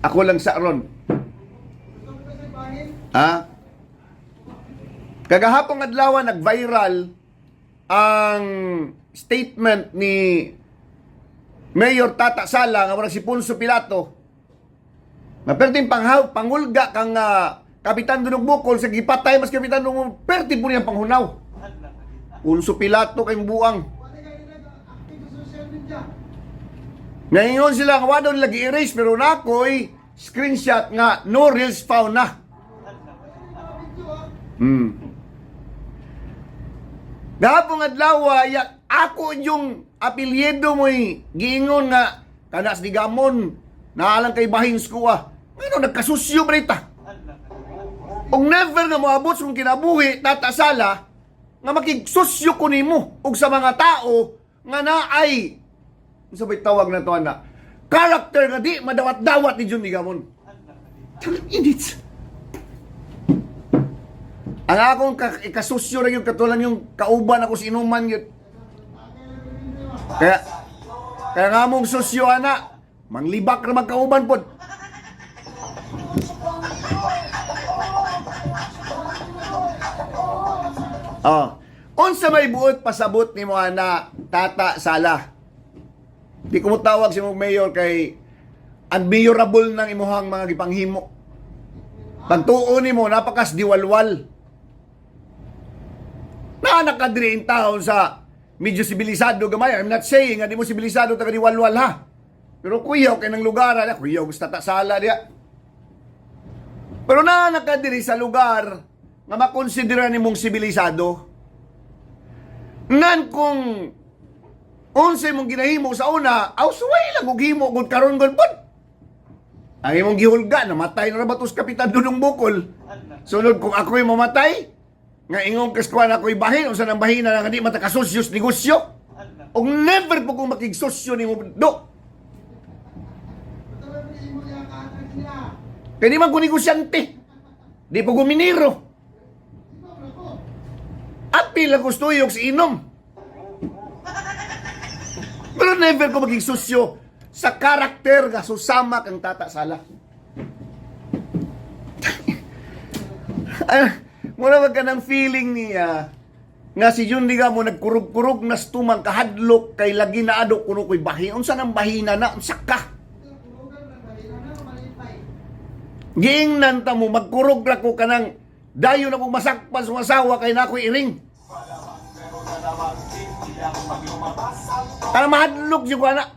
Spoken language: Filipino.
Ako lang sa ron. Ha? Kagahapong adlaw nag-viral ang statement ni Mayor Tata Sala nga wala si Poncio Pilato. Na perting pangulga kang Kapitan Dunong Bukol sa gipatay mas Kapitan Dunong perti po niyang panghunaw. Poncio Pilato kay buang. Ngayon sila nga wadon lagi erase pero nakoy screenshot nga no reels found na. Gahapong adlaw ako yung apelyido mo'y giingon nga kanas di gamon naalang kay bahin ko Ano nagkasusyo brita? Og never nga moabot kung kinabuhi Tata Sala nga makigsusyo ko nimo og sa mga tao nga naay sabay tawag na to na character nga di madawat-dawat ni Jun Digamon. Init. Ang akong ikasusyo rin yung katulan yung kauban ako sa inuman yun. Kaya nga mong susyo ana, manglibak na magkauban po. Unsa may buot pasabot ni mo ana, Tata Sala. Di ko mo tawag si mong mayor kay unbearable ng imuhang mga gipanghimo. Pagtuon ni mo, napakas diwalwal. Nakadiri in taon sa medyo sibilisado gamay. I'm not saying nga di mo sibilisado taga diwalwal ha. Pero kuyaw kay ng lugar, kuyaw gusto Tata Sala diya. Pero nakadiri sa lugar nga makonsidera ni mong sibilisado. Ngan kung unsay mong ginahimo sa una, awsuway lang og himo gud karon gud pod. Ang imong gihulga namatay na rabatos Kapitan Dunong Bukol. Sunod kung ako'y mamatay, nga ingong kaskuan ako'y bahin, unsa nang bahina nga di matakasosyos negosyo. Og never po kung makigsosyo ni mo do. Kaya di man ko negosyante. Di po guminiro. Apil ang gusto yung si inom. Pero never ko maging sosyo sa karakter nga susama kang Tata Sala. Muna wag ka ng feeling niya nga si Jun Digamo nagkurug-kurug na stumang kahadlok kay lagi na adok kuno ko'y bahin. Unsa nang bahina na? Unsa ka? Giingnan ta mo, magkurog ra ko kanang dayon akong masakpan sa asawa kay na ako'y iring. Para mahadlok siya ko, anak.